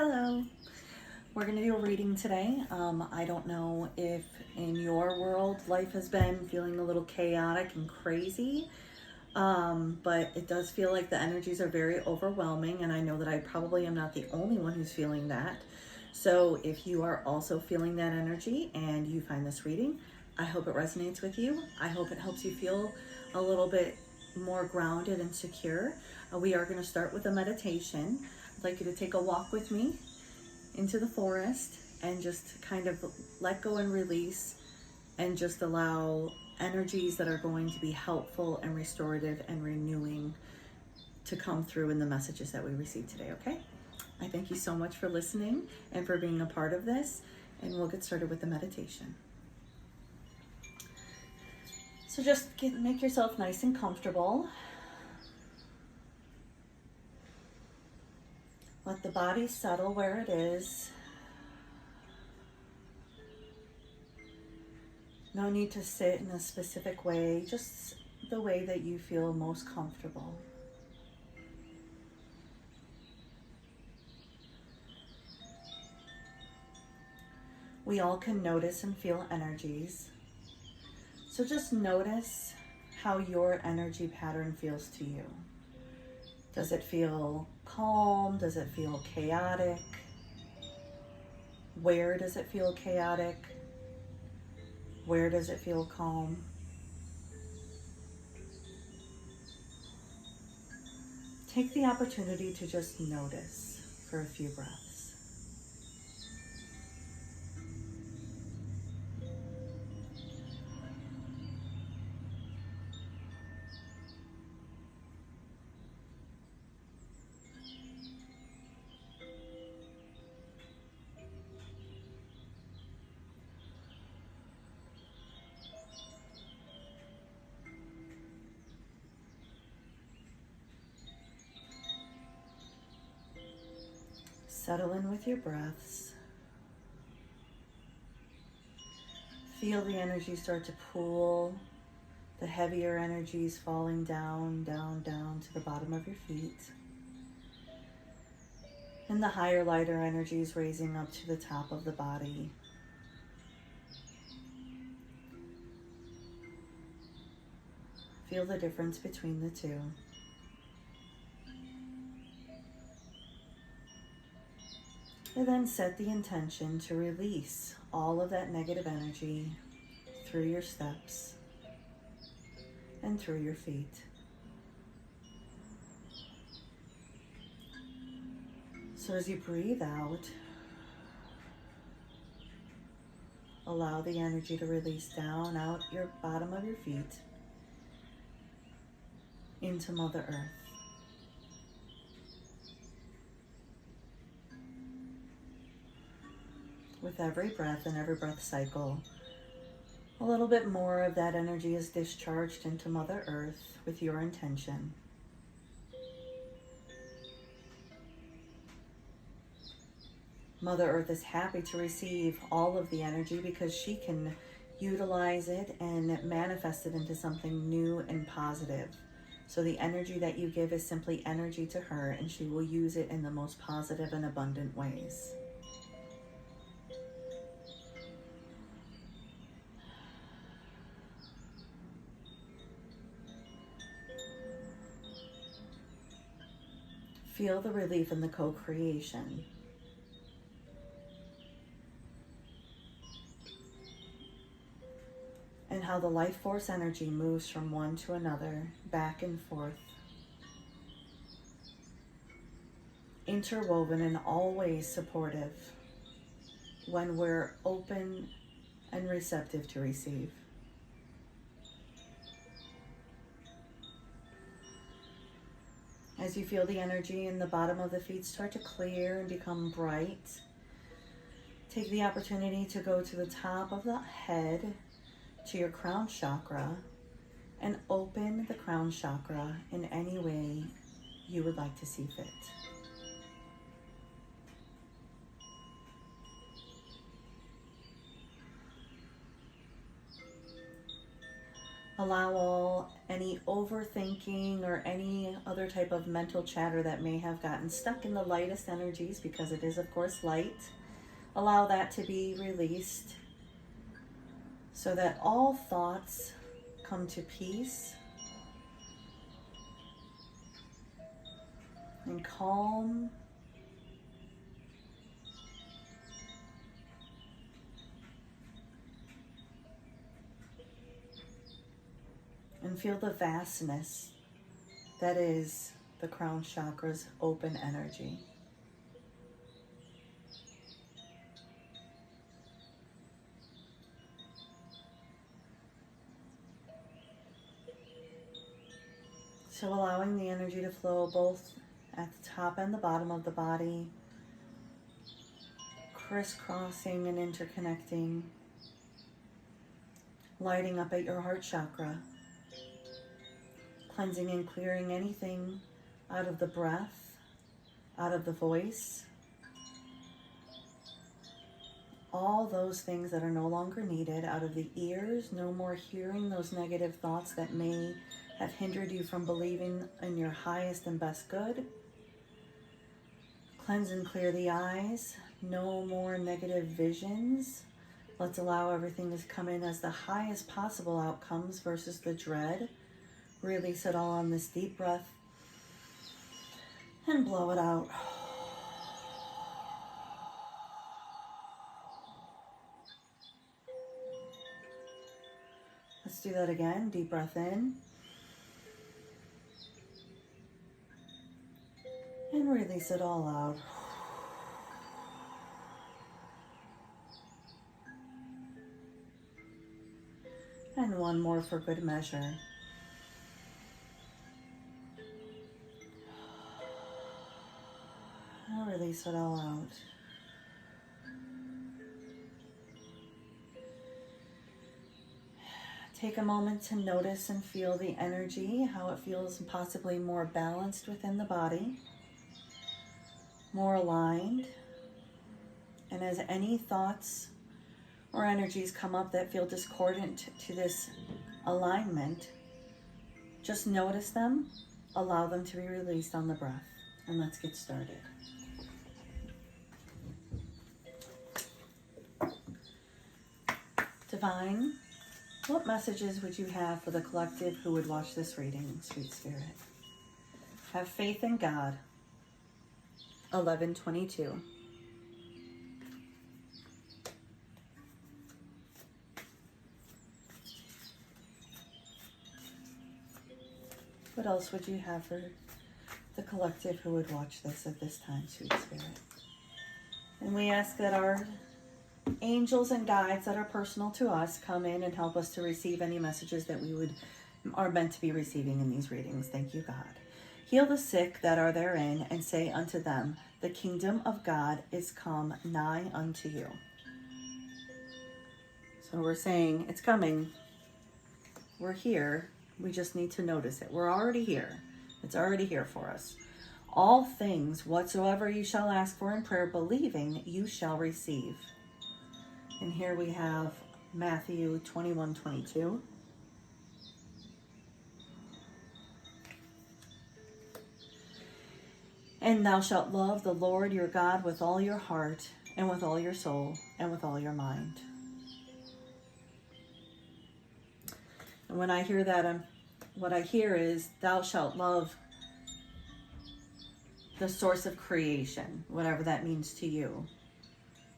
Hello. We're going to do a reading today. I don't know if in your world life has been feeling a little chaotic and crazy, but it does feel like the energies are very overwhelming, and I know that I probably am not the only one who's feeling that. So if you are also feeling that energy and you find this reading, I hope it resonates with you. I hope it helps you feel a little bit more grounded and secure. We are going to start with a meditation. I'd like you to take a walk with me into the forest and just kind of let go and release and just allow energies that are going to be helpful and restorative and renewing to come through in the messages that we receive today, okay? I thank you so much for listening and for being a part of this, and we'll get started with the meditation. So just make yourself nice and comfortable. Let the body settle where it is. No need to sit in a specific way, just the way that you feel most comfortable. We all can notice and feel energies. So just notice how your energy pattern feels to you. Does it feel calm? Does it feel chaotic? Where does it feel chaotic? Where does it feel calm? Take the opportunity to just notice for a few breaths. Settle in with your breaths. Feel the energy start to pool, the heavier energies falling down, down, down to the bottom of your feet. And the higher, lighter energies raising up to the top of the body. Feel the difference between the two. And then set the intention to release all of that negative energy through your steps and through your feet. So as you breathe out, allow the energy to release down out your bottom of your feet into Mother Earth. With every breath and every breath cycle, a little bit more of that energy is discharged into Mother Earth with your intention. Mother Earth is happy to receive all of the energy because she can utilize it and manifest it into something new and positive. So the energy that you give is simply energy to her, and she will use it in the most positive and abundant ways. Feel the relief in the co-creation. And how the life force energy moves from one to another, back and forth. Interwoven and always supportive when we're open and receptive to receive. As you feel the energy in the bottom of the feet start to clear and become bright, take the opportunity to go to the top of the head, to your crown chakra, and open the crown chakra in any way you would like to see fit. Allow any overthinking or any other type of mental chatter that may have gotten stuck in the lightest energies, because it is, of course, light. Allow that to be released so that all thoughts come to peace and calm. And feel the vastness that is the crown chakra's open energy. So allowing the energy to flow both at the top and the bottom of the body, crisscrossing and interconnecting, lighting up at your heart chakra, cleansing and clearing anything out of the breath, out of the voice, all those things that are no longer needed, out of the ears, no more hearing those negative thoughts that may have hindered you from believing in your highest and best good. Cleanse and clear the eyes, no more negative visions. Let's allow everything to come in as the highest possible outcomes versus the dread. Release it all on this deep breath and blow it out. Let's do that again. Deep breath in. And release it all out. And one more for good measure. And release it all out. Take a moment to notice and feel the energy, how it feels possibly more balanced within the body, more aligned. And as any thoughts or energies come up that feel discordant to this alignment, just notice them, allow them to be released on the breath, and let's get started. Divine, what messages would you have for the collective who would watch this reading, Sweet Spirit? Have faith in God. 11:22. What else would you have for the collective who would watch this at this time, Sweet Spirit? And we ask that our angels and guides that are personal to us come in and help us to receive any messages that we are meant to be receiving in these readings. Thank you, God. Heal the sick that are therein, and say unto them, the kingdom of God is come nigh unto you. So we're saying it's coming. We're here. We just need to notice it. We're already here. It's already here for us. All things whatsoever you shall ask for in prayer, believing, you shall receive. And here we have Matthew 21:22. And thou shalt love the Lord your God with all your heart, and with all your soul, and with all your mind. And when I hear that, what I hear is, thou shalt love the source of creation, whatever that means to you,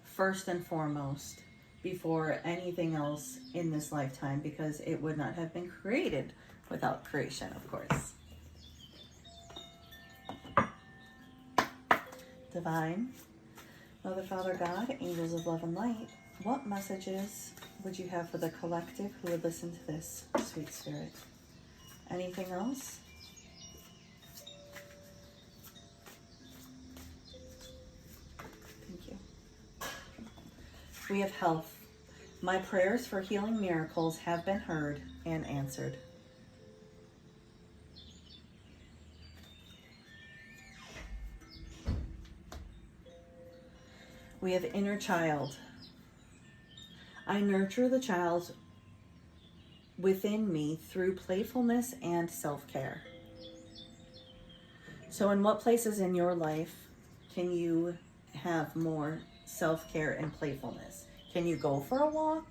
first and foremost, before anything else in this lifetime, because it would not have been created without creation, of course. Divine, Mother, Father, God, angels of love and light, what messages would you have for the collective who would listen to this, Sweet Spirit? Anything else? Thank you. We have health. My prayers for healing miracles have been heard and answered. We have inner child. I nurture the child within me through playfulness and self-care. So in what places in your life can you have more self-care and playfulness? Can you go for a walk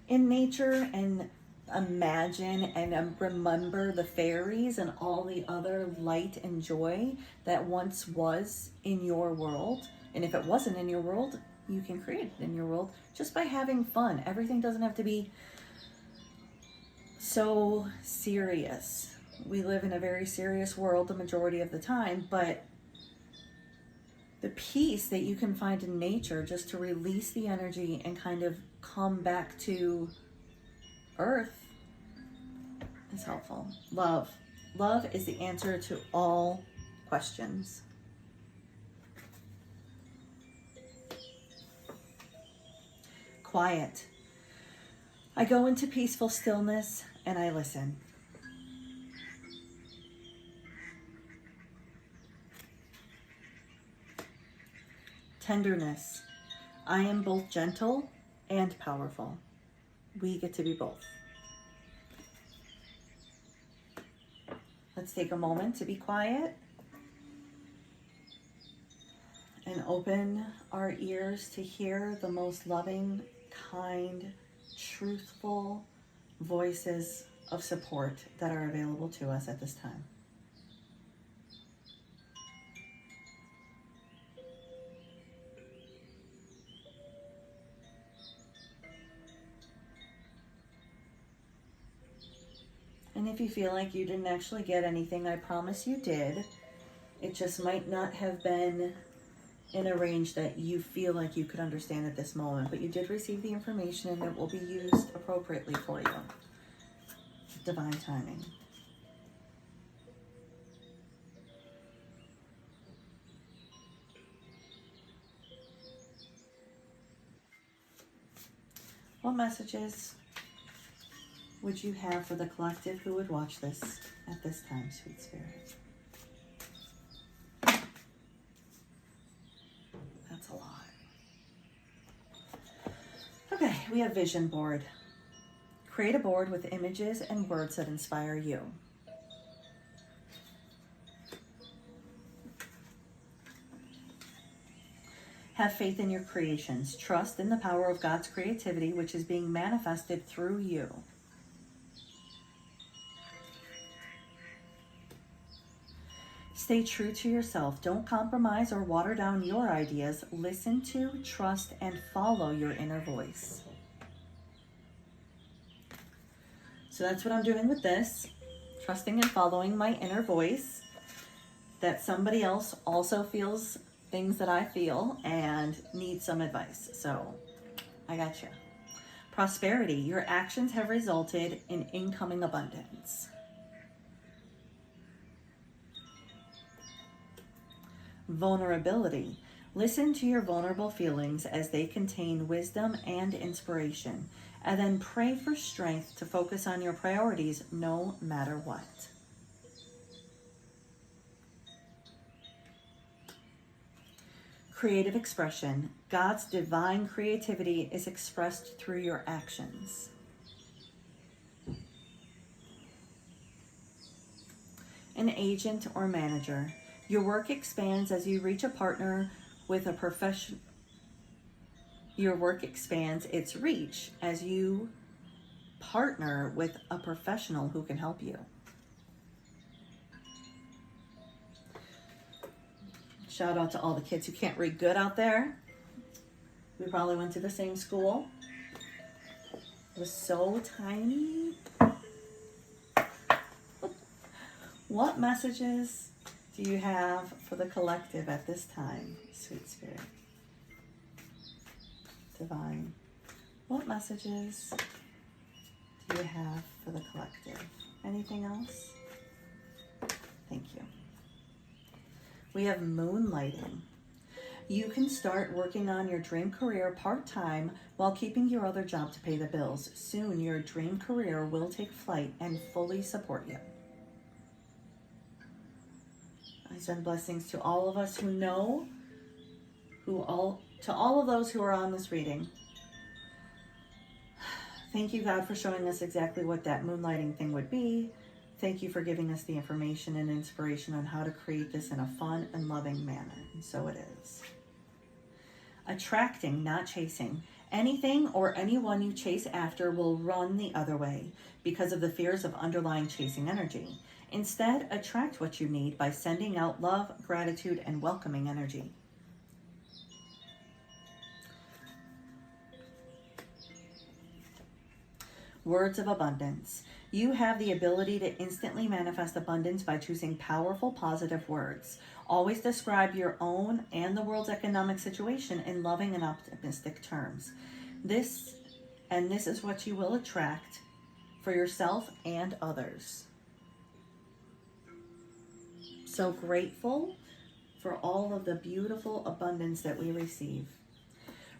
in nature and imagine and remember the fairies and all the other light and joy that once was in your world? And if it wasn't in your world, you can create it in your world just by having fun. Everything doesn't have to be so serious. We live in a very serious world the majority of the time, but the peace that you can find in nature just to release the energy and kind of come back to earth is helpful. Love. Love is the answer to all questions. Quiet. I go into peaceful stillness and I listen. Tenderness. I am both gentle and powerful. We get to be both. Let's take a moment to be quiet and open our ears to hear the most loving, kind, truthful voices of support that are available to us at this time. And if you feel like you didn't actually get anything, I promise you did. It just might not have been in a range that you feel like you could understand at this moment, but you did receive the information and it will be used appropriately for you. Divine timing. What messages would you have for the collective who would watch this at this time, Sweet Spirit? That's a lot. Okay, we have vision board. Create a board with images and words that inspire you. Have faith in your creations. Trust in the power of God's creativity, which is being manifested through you. Stay true to yourself. Don't compromise or water down your ideas. Listen to, trust, and follow your inner voice. So that's what I'm doing with this. Trusting and following my inner voice. That somebody else also feels things that I feel and needs some advice. So I got you. Prosperity. Your actions have resulted in incoming abundance. Vulnerability. Listen to your vulnerable feelings as they contain wisdom and inspiration, and then pray for strength to focus on your priorities no matter what. Creative expression. God's divine creativity is expressed through your actions. An agent or manager. Your work expands as you reach a partner with a profession. Your work expands its reach as you partner with a professional who can help you. Shout out to all the kids who can't read good out there. We probably went to the same school. It was so tiny. What messages do you have for the collective at this time, Sweet Spirit? Divine. What messages do you have for the collective? Anything else? Thank you. We have moonlighting. You can start working on your dream career part-time while keeping your other job to pay the bills. Soon, your dream career will take flight and fully support you. I send blessings to all of us who know, to all of those who are on this reading. Thank you, God, for showing us exactly what that moonlighting thing would be. Thank you for giving us the information and inspiration on how to create this in a fun and loving manner. And so it is. Attracting, not chasing. Anything or anyone you chase after will run the other way because of the fears of underlying chasing energy. Instead, attract what you need by sending out love, gratitude, and welcoming energy. Words of abundance. You have the ability to instantly manifest abundance by choosing powerful, positive words. Always describe your own and the world's economic situation in loving and optimistic terms. This is what you will attract for yourself and others. So grateful for all of the beautiful abundance that we receive.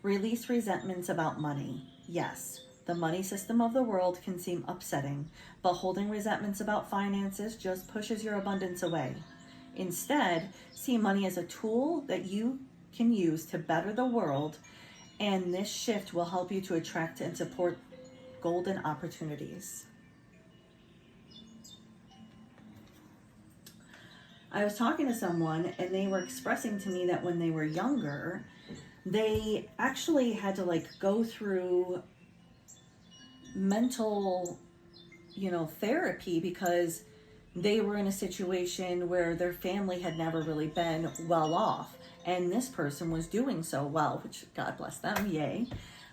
Release resentments about money. Yes, the money system of the world can seem upsetting, but holding resentments about finances just pushes your abundance away. Instead, see money as a tool that you can use to better the world, and this shift will help you to attract and support golden opportunities. I was talking to someone and they were expressing to me that when they were younger, they actually had to go through mental, therapy because they were in a situation where their family had never really been well off. And this person was doing so well, which God bless them, yay.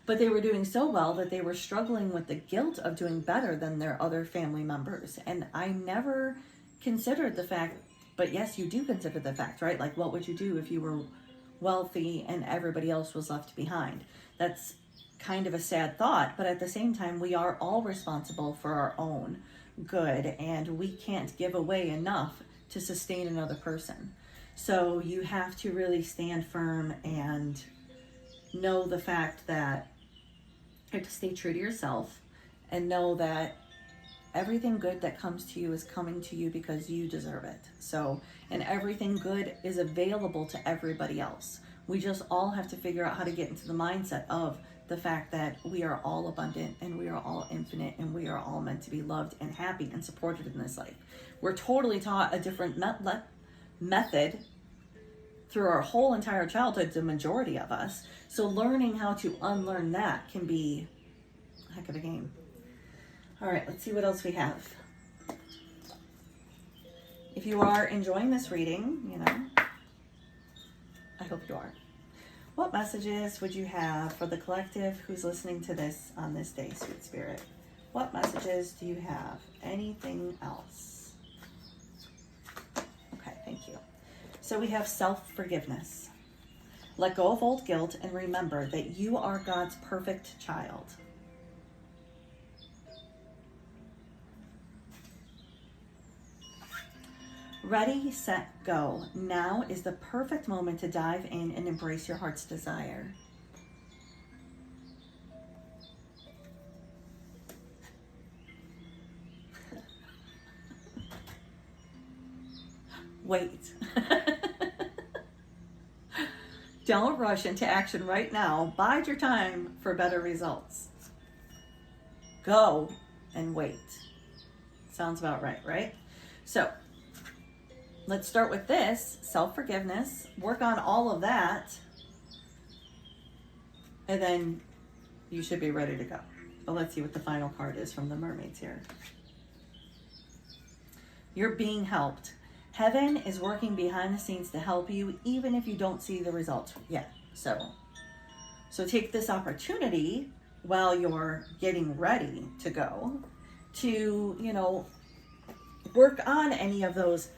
But they were doing so well that they were struggling with the guilt of doing better than their other family members. And I never considered the fact, but yes, you do consider the fact, right? Like, what would you do if you were wealthy and everybody else was left behind? That's kind of a sad thought, but at the same time, we are all responsible for our own good, and we can't give away enough to sustain another person. So you have to really stand firm and know the fact that you have to stay true to yourself and know that everything good that comes to you is coming to you because you deserve it. So, and everything good is available to everybody else. We just all have to figure out how to get into the mindset of the fact that we are all abundant and we are all infinite and we are all meant to be loved and happy and supported in this life. We're totally taught a different method through our whole entire childhood, the majority of us. So learning how to unlearn that can be a heck of a game. All right, let's see what else we have. If you are enjoying this reading, I hope you are. What messages would you have for the collective who's listening to this on this day, Sweet Spirit? What messages do you have? Anything else? Okay, thank you. So we have self-forgiveness. Let go of old guilt and remember that you are God's perfect child. Ready, set, go. Now is the perfect moment to dive in and embrace your heart's desire. Wait. Don't rush into action right now. Bide your time for better results. Go and wait. Sounds about right, right? So, let's start with this, self-forgiveness. Work on all of that. And then you should be ready to go. But let's see what the final card is from the mermaids here. You're being helped. Heaven is working behind the scenes to help you, even if you don't see the results yet. So take this opportunity while you're getting ready to go to, work on any of those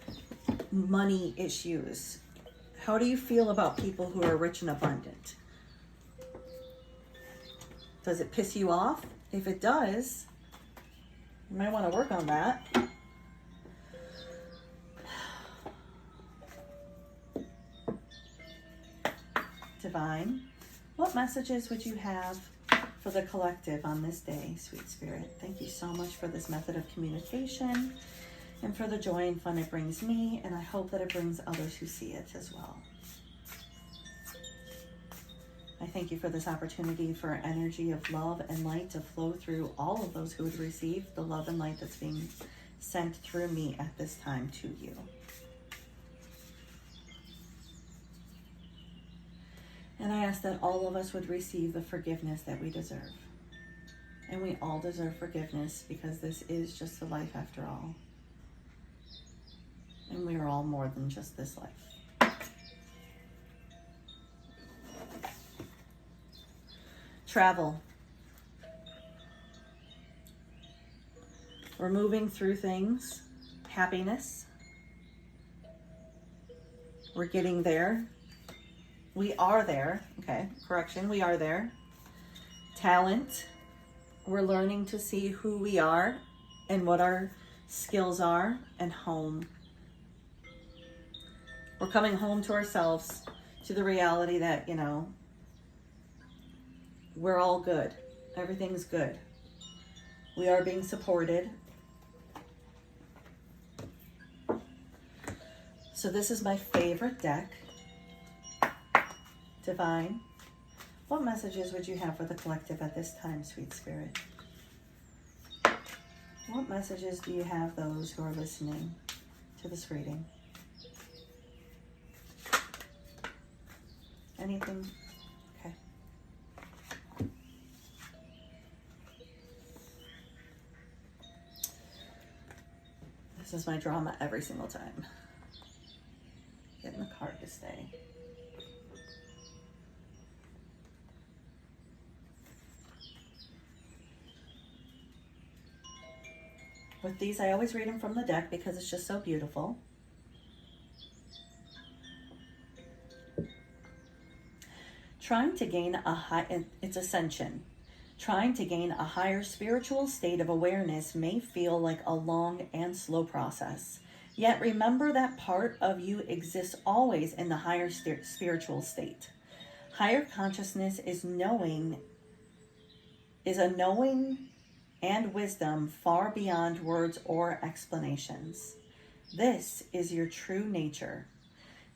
money issues. How do you feel about people who are rich and abundant? Does it piss you off? If it does, you might want to work on that. Divine, what messages would you have for the collective on this day, Sweet Spirit? Thank you so much for this method of communication and for the joy and fun it brings me, and I hope that it brings others who see it as well. I thank you for this opportunity for energy of love and light to flow through all of those who would receive the love and light that's being sent through me at this time to you. And I ask that all of us would receive the forgiveness that we deserve. And we all deserve forgiveness because this is just a life after all. And we are all more than just this life. Travel. We're moving through things. Happiness. We're getting there. We are there. Okay, correction, we are there. Talent. We're learning to see who we are and what our skills are. And home. We're coming home to ourselves, to the reality that, we're all good. Everything's good. We are being supported. So this is my favorite deck. Divine, what messages would you have for the collective at this time, sweet spirit? What messages do you have those who are listening to this reading? Anything? Okay. This is my drama every single time. Getting the card to stay. With these, I always read them from the deck because it's just so beautiful. Trying to gain it's ascension. Trying to gain a higher spiritual state of awareness may feel like a long and slow process. Yet remember that part of you exists always in the higher spiritual state. Higher consciousness is a knowing and wisdom far beyond words or explanations. This is your true nature,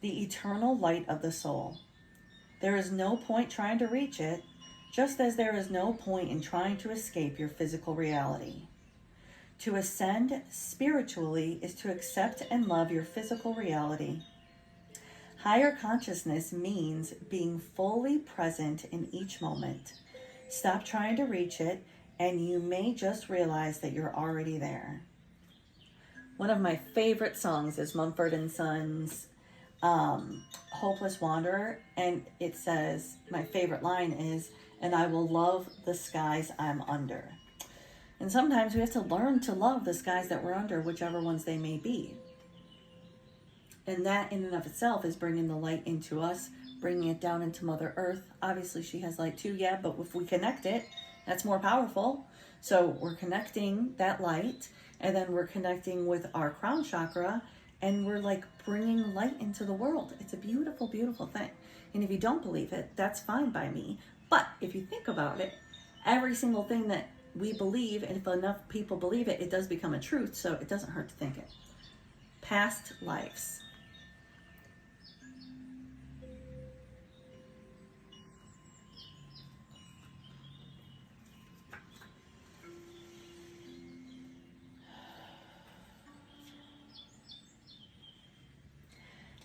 the eternal light of the soul. There is no point trying to reach it, just as there is no point in trying to escape your physical reality. To ascend spiritually is to accept and love your physical reality. Higher consciousness means being fully present in each moment. Stop trying to reach it, and you may just realize that you're already there. One of my favorite songs is Mumford & Sons' Hopeless Wanderer, and it says, my favorite line is, "And I will love the skies I'm under." And sometimes we have to learn to love the skies that we're under, whichever ones they may be. And that in and of itself is bringing the light into us, bringing it down into Mother Earth. Obviously she has light too, yeah, but if we connect it, that's more powerful. So we're connecting that light, and then we're connecting with our crown chakra, and we're like bringing light into the world. It's a beautiful, beautiful thing. And if you don't believe it, that's fine by me. But if you think about it, every single thing that we believe, and if enough people believe it, it does become a truth. So it doesn't hurt to think it. Past lives.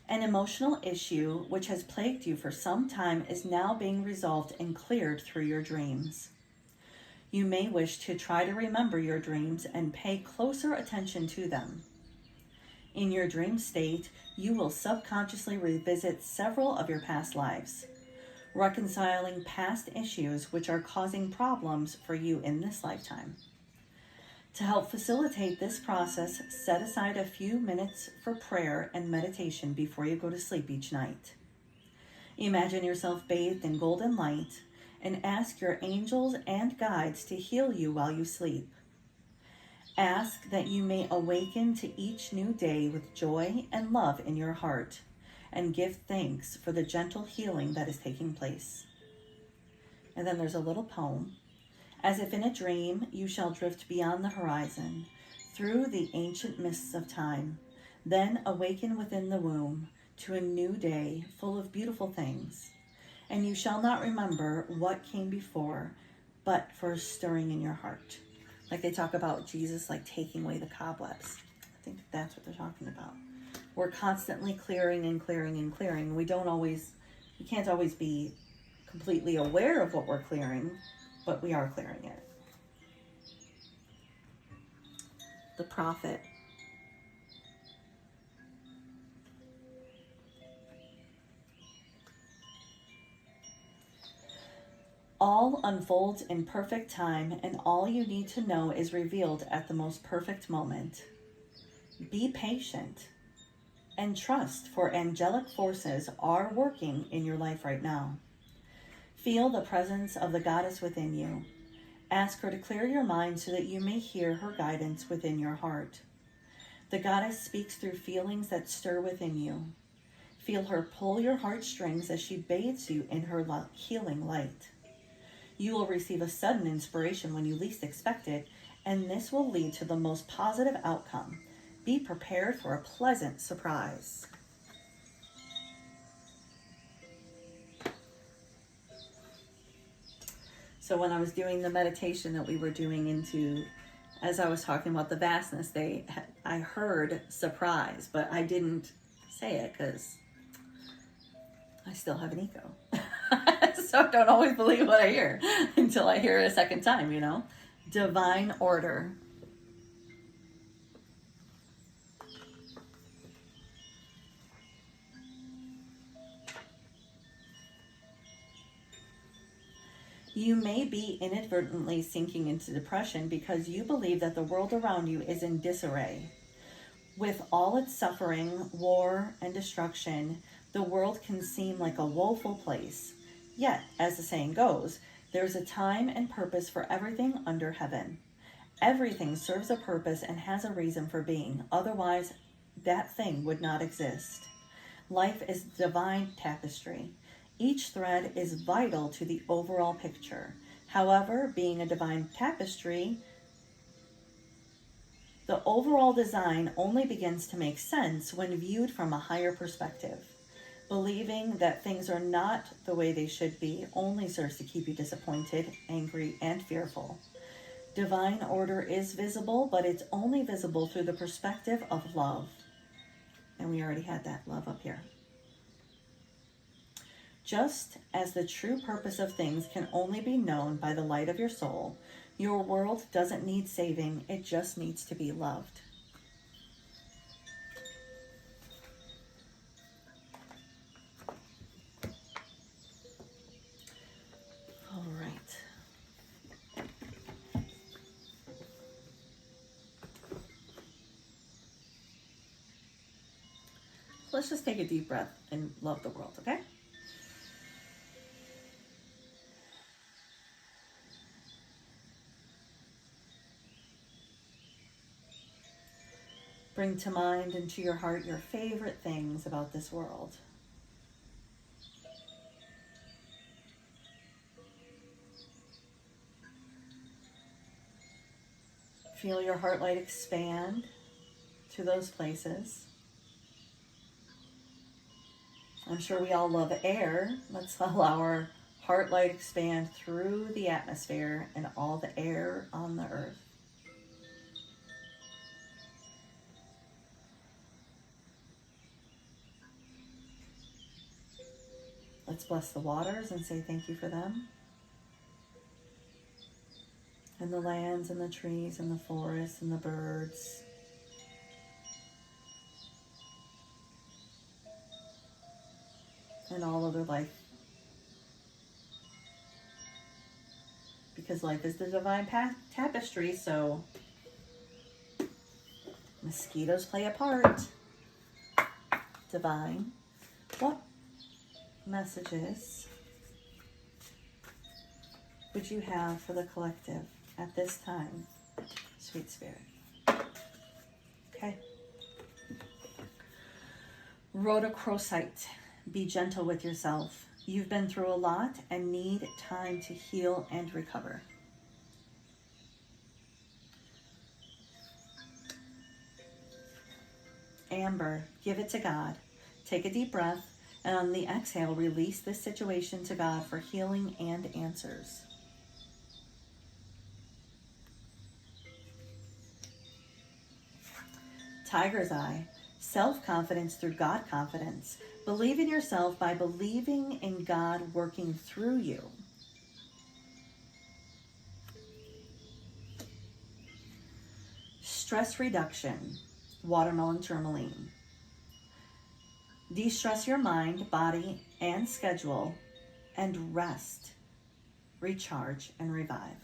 An emotional issue which has plagued you for some time is now being resolved and cleared through your dreams. You may wish to try to remember your dreams and pay closer attention to them. In your dream state, you will subconsciously revisit several of your past lives, reconciling past issues which are causing problems for you in this lifetime. To help facilitate this process, set aside a few minutes for prayer and meditation before you go to sleep each night. Imagine yourself bathed in golden light and ask your angels and guides to heal you while you sleep. Ask that you may awaken to each new day with joy and love in your heart, and give thanks for the gentle healing that is taking place. And then there's a little poem. As if in a dream, you shall drift beyond the horizon, through the ancient mists of time, then awaken within the womb to a new day full of beautiful things. And you shall not remember what came before, but for a stirring in your heart. Like they talk about Jesus, like taking away the cobwebs. I think that's what they're talking about. We're constantly clearing and clearing and clearing. We can't always be completely aware of what we're clearing, but we are clearing it. The prophet. All unfolds in perfect time, and all you need to know is revealed at the most perfect moment. Be patient and trust, for angelic forces are working in your life right now. Feel the presence of the goddess within you. Ask her to clear your mind so that you may hear her guidance within your heart. The goddess speaks through feelings that stir within you. Feel her pull your heartstrings as she bathes you in her healing light. You will receive a sudden inspiration when you least expect it, and this will lead to the most positive outcome. Be prepared for a pleasant surprise. So when I was doing the meditation that we were doing as I was talking about the vastness, I heard surprise, but I didn't say it because I still have an ego. So I don't always believe what I hear until I hear it a second time, Divine order. You may be inadvertently sinking into depression because you believe that the world around you is in disarray. With all its suffering, war, and destruction, the world can seem like a woeful place. Yet, as the saying goes, there's a time and purpose for everything under heaven. Everything serves a purpose and has a reason for being. Otherwise, that thing would not exist. Life is divine tapestry. Each thread is vital to the overall picture. However, being a divine tapestry, the overall design only begins to make sense when viewed from a higher perspective. Believing that things are not the way they should be only serves to keep you disappointed, angry, and fearful. Divine order is visible, but it's only visible through the perspective of love. And we already had that love up here. Just as the true purpose of things can only be known by the light of your soul, your world doesn't need saving, it just needs to be loved. All right. Let's just take a deep breath and love the world, okay? Bring to mind and to your heart your favorite things about this world. Feel your heart light expand to those places. I'm sure we all love air. Let's allow our heart light expand through the atmosphere and all the air on the earth. Let's bless the waters and say thank you for them. And the lands and the trees and the forests and the birds. And all other life. Because life is the divine tapestry, so mosquitoes play a part. Divine. What messages would you have for the collective at this time, Sweet Spirit? Okay. Rhodochrosite. Be gentle with yourself. You've been through a lot and need time to heal and recover. Amber. Give it to God. Take a deep breath And on the exhale, release this situation to God for healing and answers. Tiger's Eye, self-confidence through God confidence. Believe in yourself by believing in God working through you. Stress reduction, watermelon tourmaline. De-stress your mind, body, and schedule, and rest, recharge, and revive.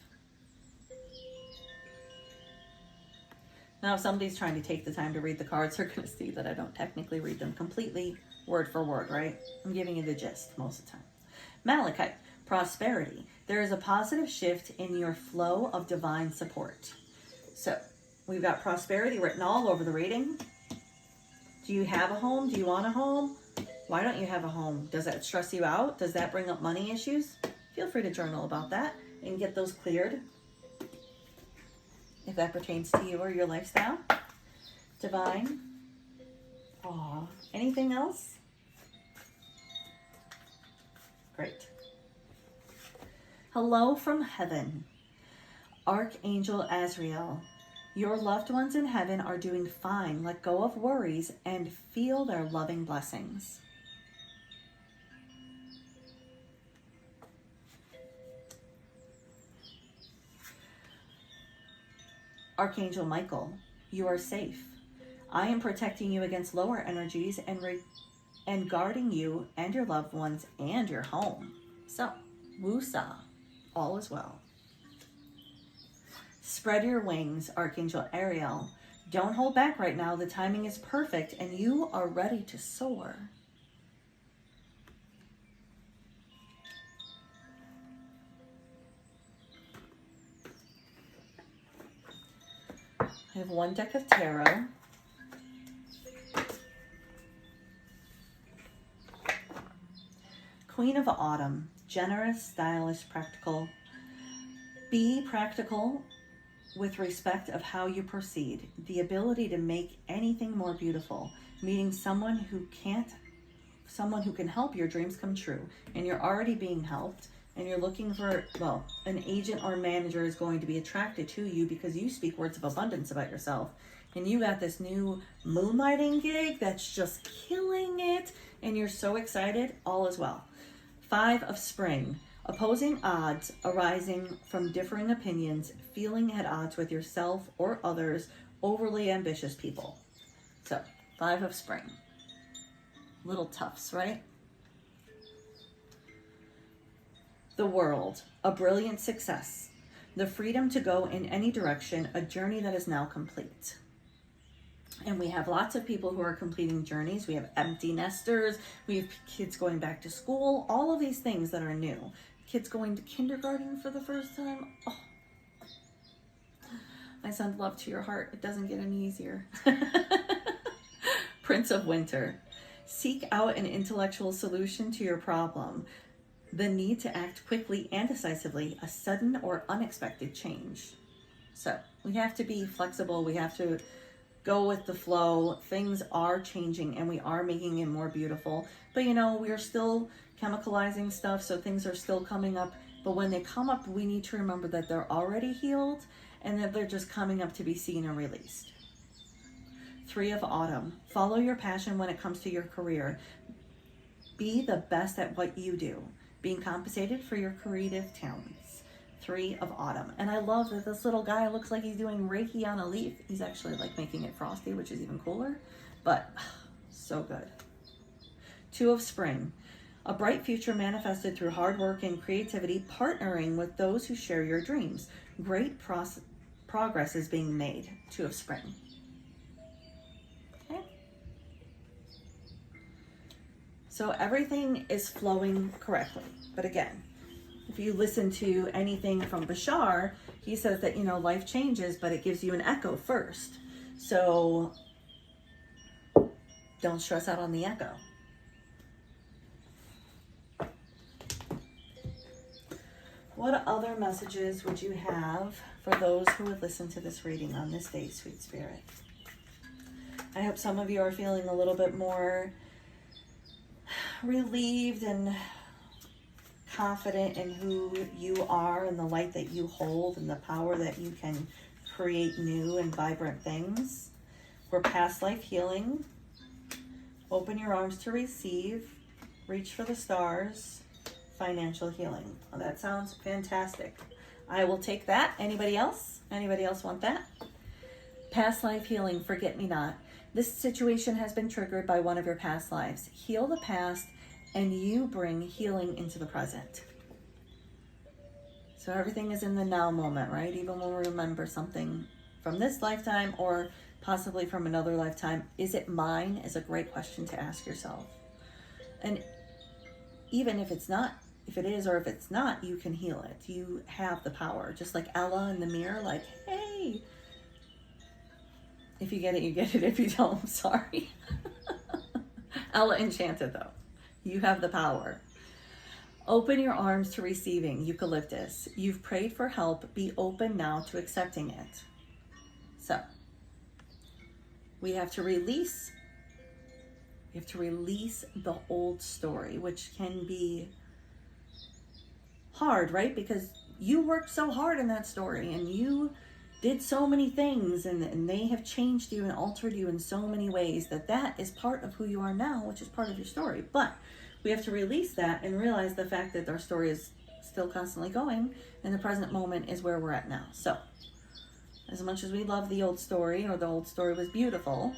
Now, if somebody's trying to take the time to read the cards, they're going to see that I don't technically read them completely word for word, right? I'm giving you the gist most of the time. Malachite, prosperity. There is a positive shift in your flow of divine support. So, we've got prosperity written all over the reading. Do you have a home? Do you want a home? Why don't you have a home? Does that stress you out? Does that bring up money issues? Feel free to journal about that and get those cleared, if that pertains to you or your lifestyle. Divine. Aw. Anything else? Great. Hello from heaven. Archangel Azrael. Your loved ones in heaven are doing fine. Let go of worries and feel their loving blessings. Archangel Michael, you are safe. I am protecting you against lower energies and guarding you and your loved ones and your home. So, woosah, all is well. Spread your wings, Archangel Ariel. Don't hold back right now. The timing is perfect and you are ready to soar. I have one deck of tarot. Queen of Autumn, generous, stylish, practical. Be practical with respect of how you proceed. The ability to make anything more beautiful. Meeting someone who can help your dreams come true. And you're already being helped. And you're looking for, well, an agent or manager is going to be attracted to you because you speak words of abundance about yourself. And you got this new moonlighting gig that's just killing it. And you're so excited. All is well. 5 of Spring. Opposing odds arising from differing opinions, feeling at odds with yourself or others, overly ambitious people. So, 5 of Spring. Little toughs, right? The World, a brilliant success. The freedom to go in any direction, a journey that is now complete. And we have lots of people who are completing journeys. We have empty nesters. We have kids going back to school. All of these things that are new. Kids going to kindergarten for the first time. Oh, I send love to your heart. It doesn't get any easier. Prince of Winter. Seek out an intellectual solution to your problem. The need to act quickly and decisively, a sudden or unexpected change. So we have to be flexible. We have to go with the flow. Things are changing and we are making it more beautiful. But we are still chemicalizing stuff, so things are still coming up. But when they come up, we need to remember that they're already healed and that they're just coming up to be seen and released. 3 of Autumn. Follow your passion when it comes to your career. Be the best at what you do. Being compensated for your creative talents. 3 of Autumn. And I love that this little guy looks like he's doing Reiki on a leaf. He's actually making it frosty, which is even cooler. But so good. 2 of Spring. A bright future manifested through hard work and creativity, partnering with those who share your dreams. Great progress is being made. 2 of Spring. Okay. So everything is flowing correctly. But again, if you listen to anything from Bashar, he says that, life changes, but it gives you an echo first. So don't stress out on the echo. What other messages would you have for those who would listen to this reading on this day, Sweet Spirit? I hope some of you are feeling a little bit more relieved and confident in who you are and the light that you hold and the power that you can create new and vibrant things. We're past life healing. Open your arms to receive. Reach for the stars. Financial healing. Well, that sounds fantastic. I will take that. Anybody else? Anybody else want that? Past life healing. Forget me not. This situation has been triggered by one of your past lives. Heal the past and you bring healing into the present. So everything is in the now moment, right? Even when we remember something from this lifetime or possibly from another lifetime, is it mine? Is a great question to ask yourself. And even if it's not, if it is or if it's not, you can heal it. You have the power. Just like Ella in the mirror, like, hey. If you get it, you get it. If you don't, I'm sorry. Ella Enchanted, though. You have the power. Open your arms to receiving, eucalyptus. You've prayed for help. Be open now to accepting it. So, we have to release. We have to release the old story, which can be hard, right? Because you worked so hard in that story and you did so many things and they have changed you and altered you in so many ways that is part of who you are now, which is part of your story. But we have to release that and realize the fact that our story is still constantly going and the present moment is where we're at now. So as much as we love the old story or the old story was beautiful,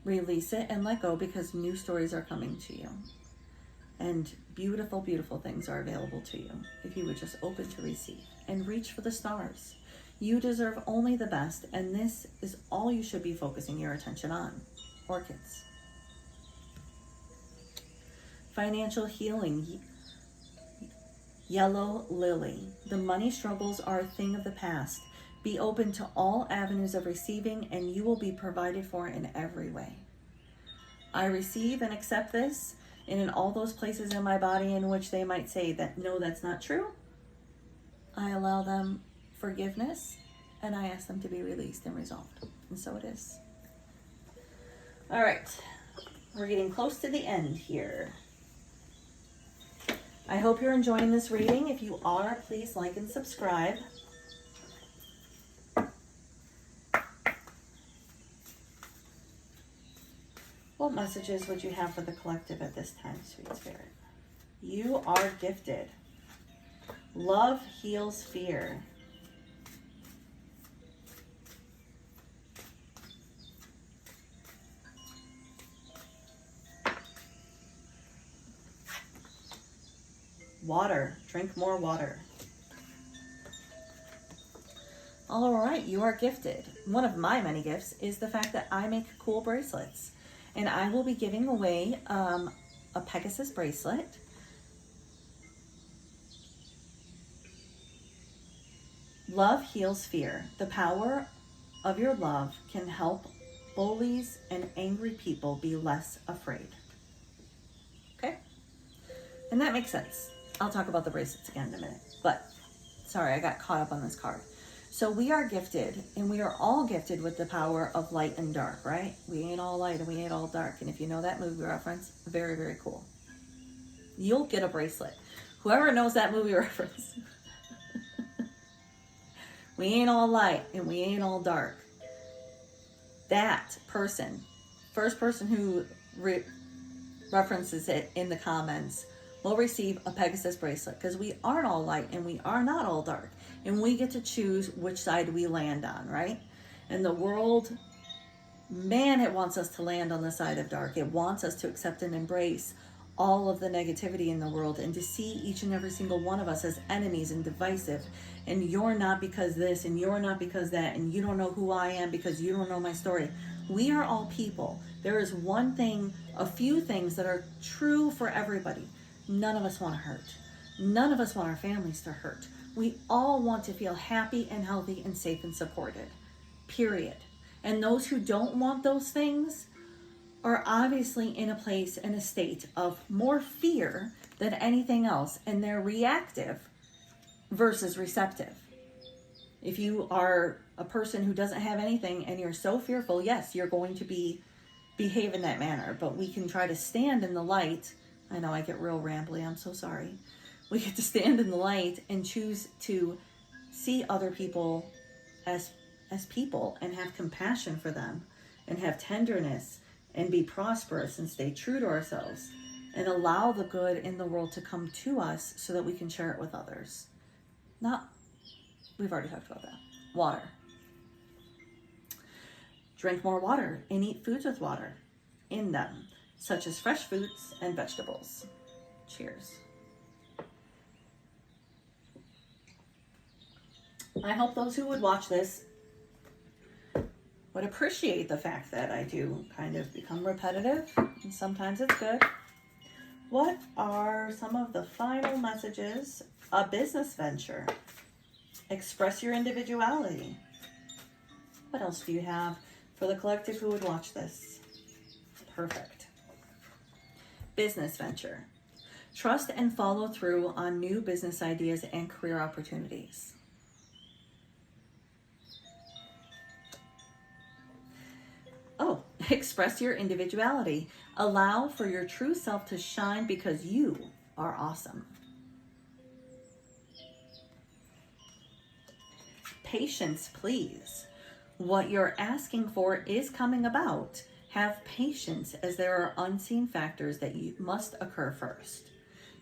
release it and let go because new stories are coming to you. And beautiful, beautiful things are available to you if you would just open to receive and reach for the stars. You deserve only the best, and this is all you should be focusing your attention on. Orchids. Financial healing. Yellow lily. The money struggles are a thing of the past. Be open to all avenues of receiving, and you will be provided for in every way. I receive and accept this, and in all those places in my body in which they might say that, no, that's not true, I allow them forgiveness, and I ask them to be released and resolved. And so it is. All right. We're getting close to the end here. I hope you're enjoying this reading. If you are, please like and subscribe. What messages would you have for the collective at this time, Sweet Spirit? You are gifted. Love heals fear. Water. Drink more water. All right, you are gifted. One of my many gifts is the fact that I make cool bracelets. And I will be giving away a Pegasus bracelet. Love heals fear. The power of your love can help bullies and angry people be less afraid. Okay? And that makes sense. I'll talk about the bracelets again in a minute. But, sorry, I got caught up on this card. So we are gifted, and we are all gifted with the power of light and dark, right? We ain't all light and we ain't all dark. And if you know that movie reference, very, very cool. You'll get a bracelet. Whoever knows that movie reference. We ain't all light and we ain't all dark. That person, first person who references it in the comments, will receive a Pegasus bracelet, because we aren't all light and we are not all dark. And we get to choose which side we land on, right? And the world, man, it wants us to land on the side of dark. It wants us to accept and embrace all of the negativity in the world and to see each and every single one of us as enemies and divisive. And you're not because this, and you're not because that, and you don't know who I am because you don't know my story. We are all people. There is one thing, a few things that are true for everybody. None of us want to hurt. None of us want our families to hurt. We all want to feel happy and healthy and safe and supported. Period. And those who don't want those things are obviously in a place, in a state of more fear than anything else. And they're reactive versus receptive. If you are a person who doesn't have anything and you're so fearful, yes, you're going to be behave in that manner, but we can try to stand in the light. I know I get real rambly, I'm so sorry. We get to stand in the light and choose to see other people as people and have compassion for them and have tenderness and be prosperous and stay true to ourselves and allow the good in the world to come to us so that we can share it with others. We've already talked about that. Water. Drink more water and eat foods with water in them, such as fresh fruits and vegetables. Cheers. I hope those who would watch this would appreciate the fact that I do kind of become repetitive, and sometimes it's good. What are some of the final messages? A business venture. Express your individuality. What else do you have for the collective who would watch this? Perfect. Business venture. Trust and follow through on new business ideas and career opportunities. Oh, express your individuality. Allow for your true self to shine because you are awesome. Patience, please. What you're asking for is coming about. Have patience, as there are unseen factors that must occur first.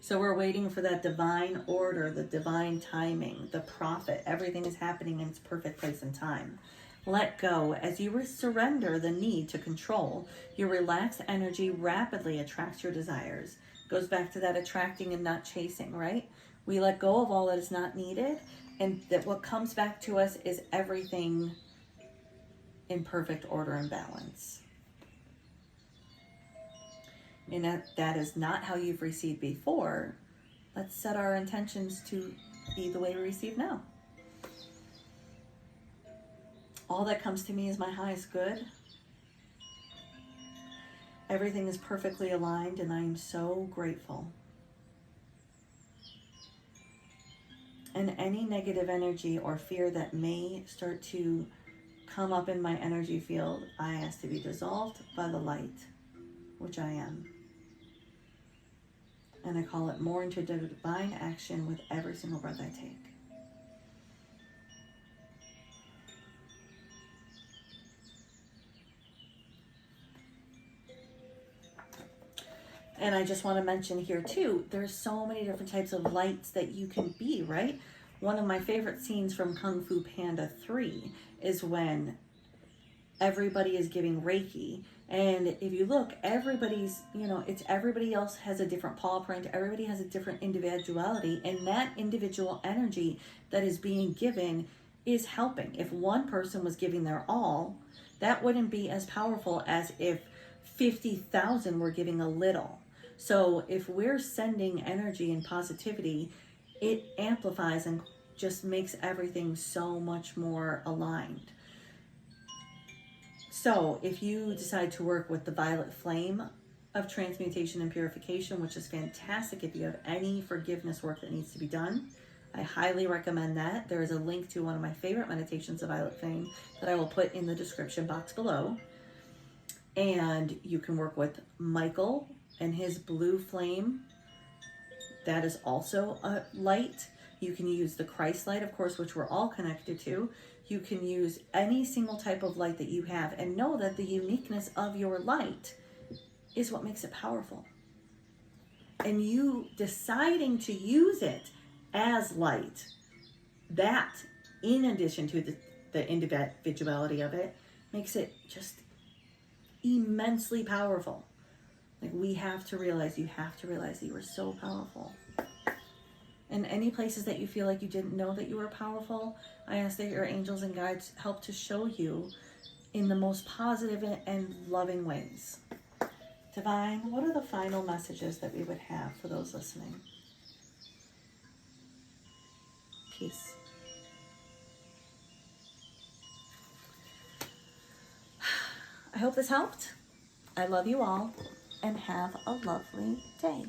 So we're waiting for that divine order, the divine timing, the prophet. Everything is happening in its perfect place and time. Let go. As you surrender the need to control, your relaxed energy rapidly attracts your desires. Goes back to that attracting and not chasing, right? We let go of all that is not needed, and that what comes back to us is everything in perfect order and balance. And that is not how you've received before. Let's set our intentions to be the way we receive now. All that comes to me is my highest good. Everything is perfectly aligned, and I am so grateful. And any negative energy or fear that may start to come up in my energy field, I ask to be dissolved by the light, which I am. And I call it more into divine action with every single breath I take. And I just want to mention here too, there's so many different types of lights that you can be, right? One of my favorite scenes from Kung Fu Panda 3 is when everybody is giving Reiki. And if you look, everybody's, it's everybody else has a different paw print. Everybody has a different individuality. And that individual energy that is being given is helping. If one person was giving their all, that wouldn't be as powerful as if 50,000 were giving a little. So if we're sending energy and positivity, it amplifies and just makes everything so much more aligned. So if you decide to work with the violet flame of transmutation and purification, which is fantastic if you have any forgiveness work that needs to be done, I highly recommend that. There is a link to one of my favorite meditations of violet flame that I will put in the description box below. And you can work with Michael and his blue flame. That is also a light. You can use the Christ light, of course, which we're all connected to. You can use any single type of light that you have, and know that the uniqueness of your light is what makes it powerful. And you deciding to use it as light, that in addition to the individuality of it, makes it just immensely powerful. Like, you have to realize that you are so powerful. And any places that you feel like you didn't know that you were powerful, I ask that your angels and guides help to show you in the most positive and loving ways. Divine, what are the final messages that we would have for those listening? Peace. I hope this helped. I love you all, and have a lovely day.